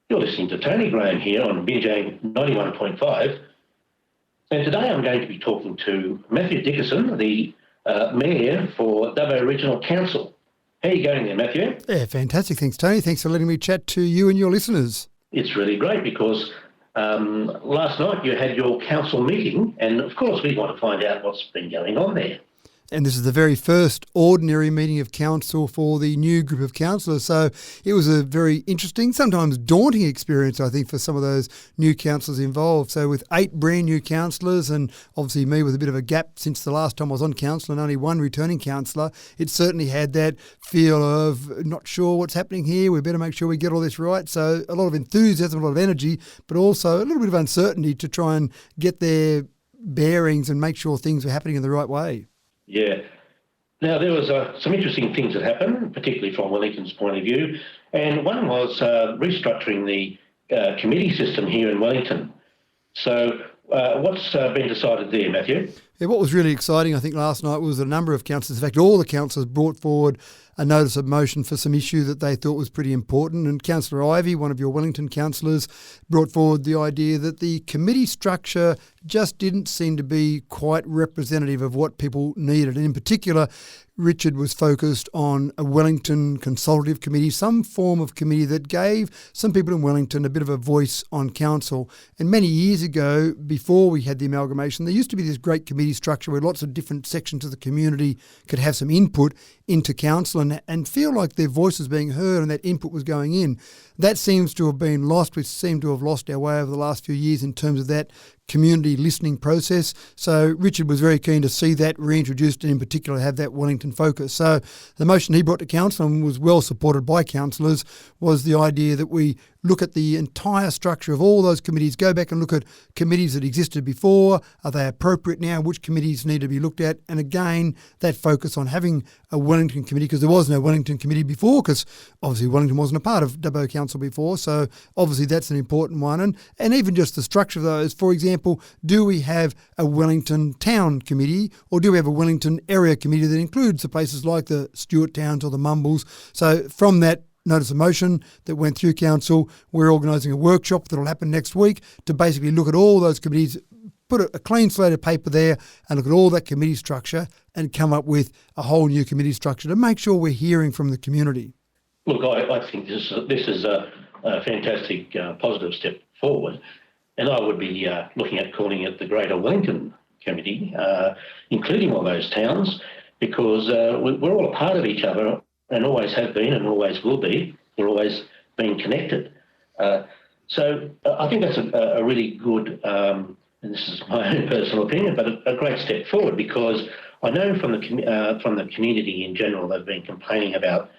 You're listening to Tony Graham here on Binjang 91.5. And today I'm going to be talking to Mathew Dickerson, the Mayor for Dubbo Regional Council. How are you going there, Matthew? Yeah, fantastic. Thanks, Tony. Thanks for letting me chat to you and your listeners. It's really great because last night you had your council meeting, and of course we want to find out what's been going on there. And this is the very first ordinary meeting of council for the new group of councillors. So it was a very interesting, sometimes daunting experience, I think, for some of those new councillors involved. So with 8 brand new councillors and obviously me with a bit of a gap since the last time I was on council and only one returning councillor, it certainly had that feel of not sure what's happening here. We better make sure we get all this right. So a lot of enthusiasm, a lot of energy, but also a little bit of uncertainty to try and get their bearings and make sure things were happening in the right way. Yeah. Now, there was some interesting things that happened, particularly from Wellington's point of view, and one was restructuring the committee system here in Wellington. So what's been decided there, Matthew? Yeah, what was really exciting, I think, last night was a number of councillors, in fact, all the councillors brought forward a notice of motion for some issue that they thought was pretty important. And Councillor Ivey, one of your Wellington councillors, brought forward the idea that the committee structure just didn't seem to be quite representative of what people needed. And in particular, Richard was focused on a Wellington consultative committee, some form of committee that gave some people in Wellington a bit of a voice on council. And many years ago, before we had the amalgamation, there used to be this great committee structure where lots of different sections of the community could have some input into council and feel like their voice was being heard and that input was going in. That seems to have been lost. We seem to have lost our way over the last few years in terms of that community listening process. So Richard was very keen to see that reintroduced and in particular have that Wellington focus. So the motion he brought to council and was well supported by councillors was the idea that we look at the entire structure of all those committees, go back and look at committees that existed before. Are they appropriate now? Which committees need to be looked at? And again, that focus on having a Wellington committee, because there was no Wellington committee before, because obviously Wellington wasn't a part of Dubbo Council before. So obviously that's an important one. And even just the structure of those, for example, do we have a Wellington Town Committee or do we have a Wellington Area Committee that includes the places like the Stuart Towns or the Mumbles? So from that notice of motion that went through council, we're organising a workshop that will happen next week to basically look at all those committees, put a clean slate of paper there and look at all that committee structure and come up with a whole new committee structure to make sure we're hearing from the community. Look, I think this is a fantastic positive step forward, and I would be looking at calling it the Greater Wellington Committee, including all those towns, because we're all a part of each other and always have been and always will be. We're always been connected. So I think that's a really good, and this is my own personal opinion, but a great step forward, because I know from the community in general, they've been complaining about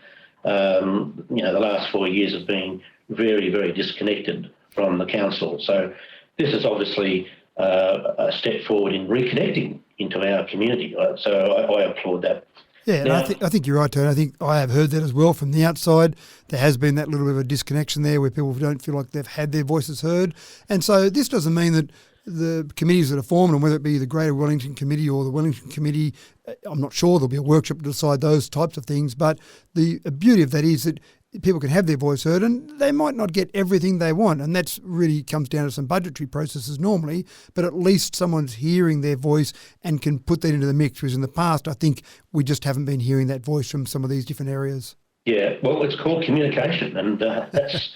the last 4 years of being very, very disconnected from the council. So this is obviously a step forward in reconnecting into our community. So I applaud that. Yeah, now, and I think you're right, Tony. I think I have heard that as well from the outside. There has been that little bit of a disconnection there where people don't feel like they've had their voices heard. And so this doesn't mean that the committees that are formed, and whether it be the Greater Wellington Committee or the Wellington Committee, I'm not sure, there'll be a workshop to decide those types of things. But the beauty of that is that people can have their voice heard and they might not get everything they want. And that's really comes down to some budgetary processes normally, but at least someone's hearing their voice and can put that into the mix, whereas in the past, I think we just haven't been hearing that voice from some of these different areas. Yeah, well, it's called communication, and that's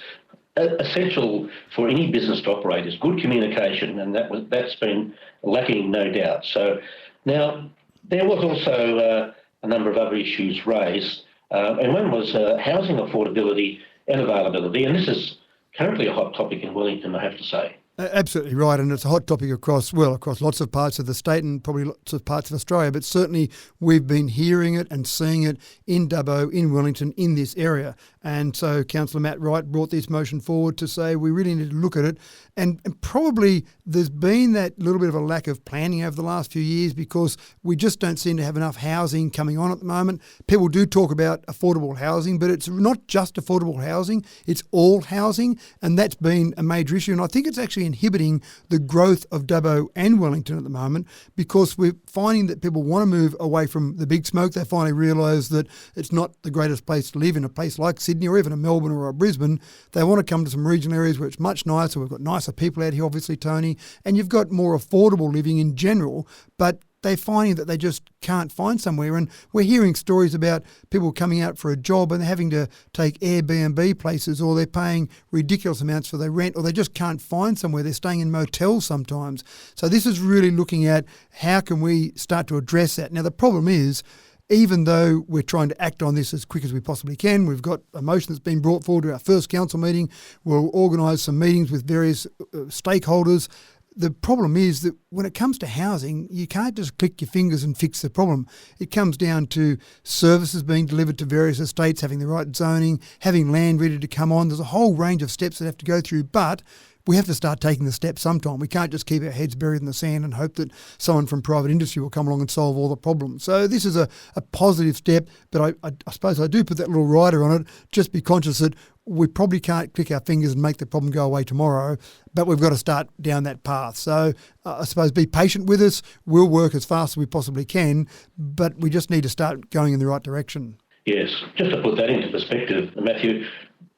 essential for any business to operate, is good communication, and that's been lacking, no doubt. So now there was also a number of other issues raised, and one was housing affordability and availability, and this is currently a hot topic in Wellington, I have to say. Absolutely right, and it's a hot topic across lots of parts of the state and probably lots of parts of Australia, but certainly we've been hearing it and seeing it in Dubbo, in Wellington, in this area. And so Councillor Matt Wright brought this motion forward to say we really need to look at it, and probably there's been that little bit of a lack of planning over the last few years because we just don't seem to have enough housing coming on at the moment. People do talk about affordable housing, but it's not just affordable housing, it's all housing, and that's been a major issue. And I think it's actually inhibiting the growth of Dubbo and Wellington at the moment, because we're finding that people want to move away from the big smoke. They finally realise that it's not the greatest place to live in a place like Sydney or even a Melbourne or a Brisbane. They want to come to some regional areas where it's much nicer. We've got nicer people out here, obviously, Tony, and you've got more affordable living in general, but they're finding that they just can't find somewhere. And we're hearing stories about people coming out for a job and they're having to take Airbnb places, or they're paying ridiculous amounts for their rent, or they just can't find somewhere. They're staying in motels sometimes. So this is really looking at how can we start to address that. Now, the problem is, even though we're trying to act on this as quick as we possibly can, we've got a motion that's been brought forward to our first council meeting. We'll organise some meetings with various stakeholders. The problem is that when it comes to housing, you can't just click your fingers and fix the problem. It comes down to services being delivered to various estates, having the right zoning, having land ready to come on. There's a whole range of steps that have to go through, but we have to start taking the steps sometime. We can't just keep our heads buried in the sand and hope that someone from private industry will come along and solve all the problems. So this is a positive step, but I suppose I do put that little rider on it. Just be conscious that we probably can't click our fingers and make the problem go away tomorrow, but we've got to start down that path. So I suppose be patient with us. We'll work as fast as we possibly can, but we just need to start going in the right direction. Yes, just to put that into perspective, Matthew,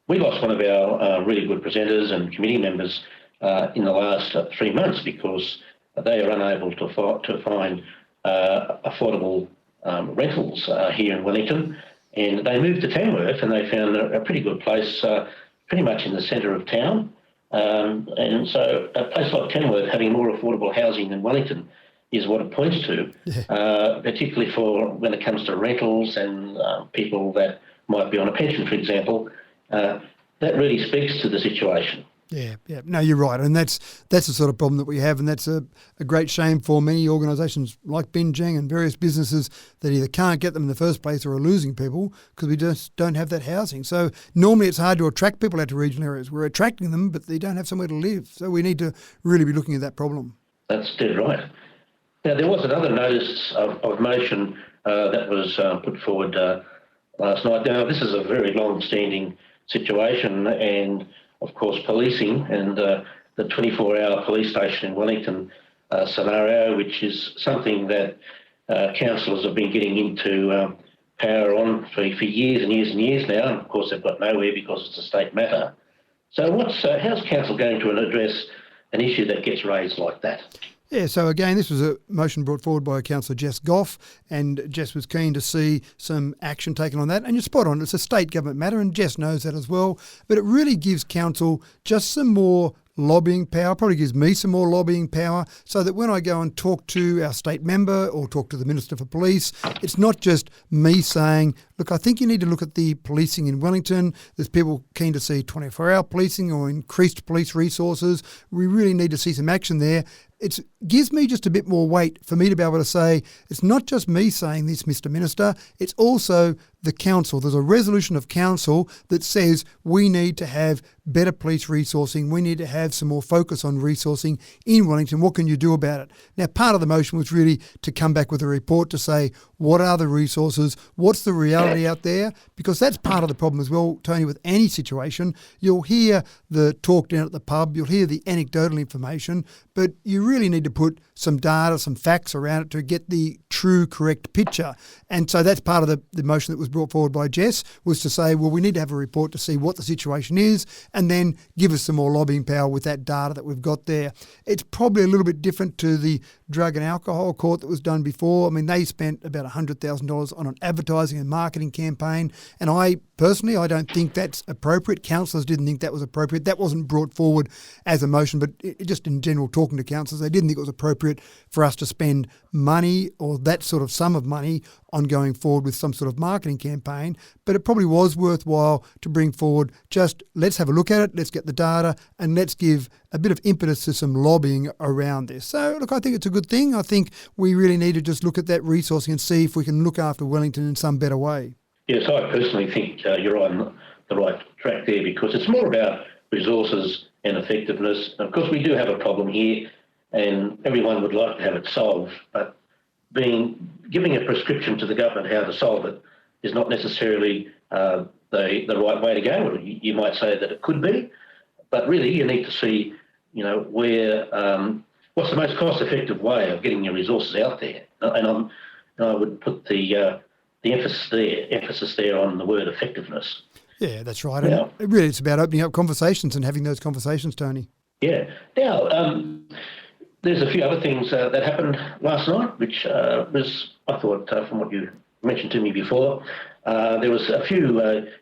we lost one of our really good presenters and committee members in the last 3 months because they are unable to find affordable rentals here in Wellington. And they moved to Tamworth and they found a pretty good place pretty much in the centre of town. And so a place like Tamworth having more affordable housing than Wellington is what it points to, particularly for when it comes to rentals and people that might be on a pension, for example. That really speaks to the situation. Yeah. No, you're right. And that's the sort of problem that we have. And that's a great shame for many organisations like Binjang and various businesses that either can't get them in the first place or are losing people because we just don't have that housing. So normally it's hard to attract people out to regional areas. We're attracting them, but they don't have somewhere to live. So we need to really be looking at that problem. That's dead right. Now, there was another notice of motion that was put forward last night. Now, this is a very long-standing situation, and of course, policing and the 24-hour police station in Wellington scenario, which is something that councillors have been getting into power on for years and years and years now. And of course, they've got nowhere because it's a state matter. So how's council going to address an issue that gets raised like that? Yeah, so again, this was a motion brought forward by Councillor Jess Goff, and Jess was keen to see some action taken on that. And you're spot on, it's a state government matter, and Jess knows that as well. But it really gives council just some more lobbying power, probably gives me some more lobbying power, so that when I go and talk to our state member or talk to the Minister for Police, it's not just me saying, look, I think you need to look at the policing in Wellington. There's people keen to see 24-hour policing or increased police resources. We really need to see some action there. It gives me just a bit more weight for me to be able to say, it's not just me saying this, Mr. Minister, it's also the council. There's a resolution of council that says we need to have better police resourcing. We need to have some more focus on resourcing in Wellington. What can you do about it? Now, part of the motion was really to come back with a report to say, what are the resources? What's the reality out there? Because that's part of the problem as well, Tony, with any situation. You'll hear the talk down at the pub, you'll hear the anecdotal information, but you really need to put some data, some facts around it to get the true, correct picture. And so that's part of the motion that was brought forward by Jess, was to say, well, we need to have a report to see what the situation is and then give us some more lobbying power with that data that we've got there. It's probably a little bit different to the drug and alcohol court that was done before. I mean, they spent about $100,000 on an advertising and marketing campaign, and I don't think that's appropriate. Councillors didn't think that was appropriate. That wasn't brought forward as a motion, but just in general, talking to councillors, they didn't think it was appropriate for us to spend money or that sort of sum of money on going forward with some sort of marketing campaign. But it probably was worthwhile to bring forward, just let's have a look at it, let's get the data, and let's give a bit of impetus to some lobbying around this. So, look, I think it's a good thing. I think we really need to just look at that resourcing and see if we can look after Wellington in some better way. Yes, I personally think you're on the right track there, because it's more about resources and effectiveness. Of course, we do have a problem here, and everyone would like to have it solved, but giving a prescription to the government how to solve it is not necessarily the right way to go. You might say that it could be, but really you need to see where what's the most cost-effective way of getting your resources out there? And I would put the emphasis there on the word effectiveness. Yeah, that's right. Now, And really, it's about opening up conversations and having those conversations, Tony. yeah. Now, there's a few other things that happened last night, which I thought, from what you mentioned to me before, there was a few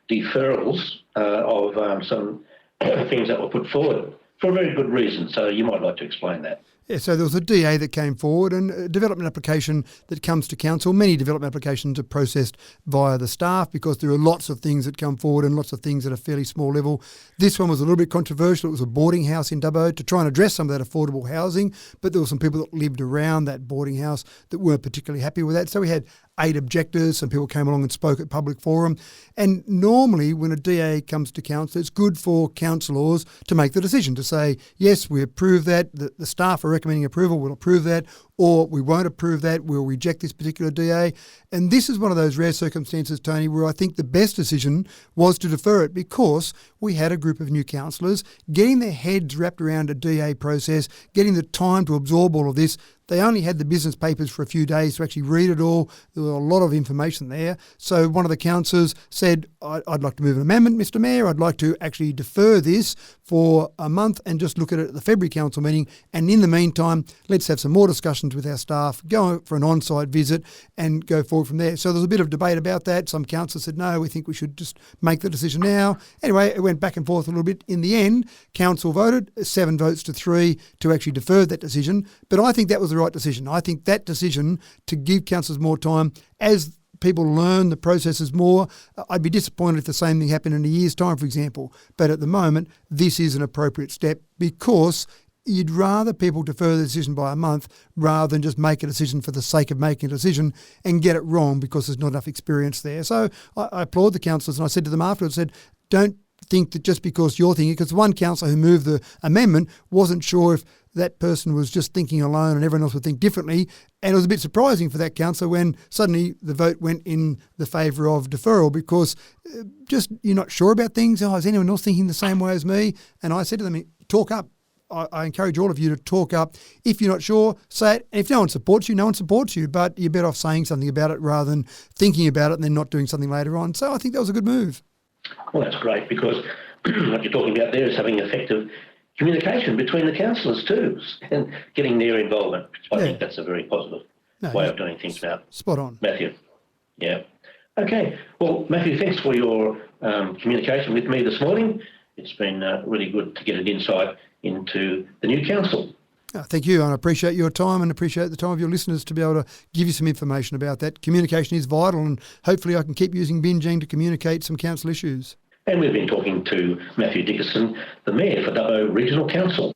deferrals of some things that were put forward for a very good reason. So you might like to explain that. Yeah, so there was a DA that came forward and a development application that comes to council. Many development applications are processed via the staff because there are lots of things that come forward and lots of things at a fairly small level. This one was a little bit controversial. It was a boarding house in Dubbo to try and address some of that affordable housing, but there were some people that lived around that boarding house that weren't particularly happy with that. So we had 8 objectors. Some people came along and spoke at public forum. And normally when a DA comes to council, it's good for councillors to make the decision to say, yes, we approve that. The staff are recommending approval. We'll approve that. Or we won't approve that. We'll reject this particular DA. And this is one of those rare circumstances, Tony, where I think the best decision was to defer it because we had a group of new councillors getting their heads wrapped around a DA process, getting the time to absorb all of this. They only had the business papers for a few days to actually read it all. There was a lot of information there. So one of the councillors said, I'd like to move an amendment, Mr Mayor. I'd like to actually defer this for a month and just look at it at the February council meeting. And in the meantime, let's have some more discussions with our staff, go for an on-site visit and go forward from there. So there was a bit of debate about that. Some councillors said, no, we think we should just make the decision now. Anyway, it went back and forth a little bit. In the end, council voted 7 votes to 3 to actually defer that decision. But I think that was the right decision. I think that decision to give councillors more time as people learn the processes more. I'd be disappointed if the same thing happened in a year's time, for example. But at the moment, this is an appropriate step because you'd rather people defer the decision by a month rather than just make a decision for the sake of making a decision and get it wrong because there's not enough experience there. So I applaud the councillors, and I said to them afterwards, don't think that just because you're thinking, because one councillor who moved the amendment wasn't sure if that person was just thinking alone and everyone else would think differently. And it was a bit surprising for that councillor when suddenly the vote went in the favour of deferral because just you're not sure about things. Oh, is anyone else thinking the same way as me? And I said to them, talk up. I encourage all of you to talk up. If you're not sure, say it. And if no one supports you, no one supports you. But you're better off saying something about it rather than thinking about it and then not doing something later on. So I think that was a good move. Well, that's great because what you're talking about there is having effective communication between the councillors too and getting their involvement. I think that's a very positive way of doing things now. Spot on. Matthew. Yeah. Okay. Well, Matthew, thanks for your communication with me this morning. It's been really good to get an insight into the new council. Thank you, and I appreciate your time and appreciate the time of your listeners to be able to give you some information about that. Communication is vital, and hopefully I can keep using Binjang to communicate some council issues. And we've been talking to Mathew Dickerson, the Mayor for Dubbo Regional Council.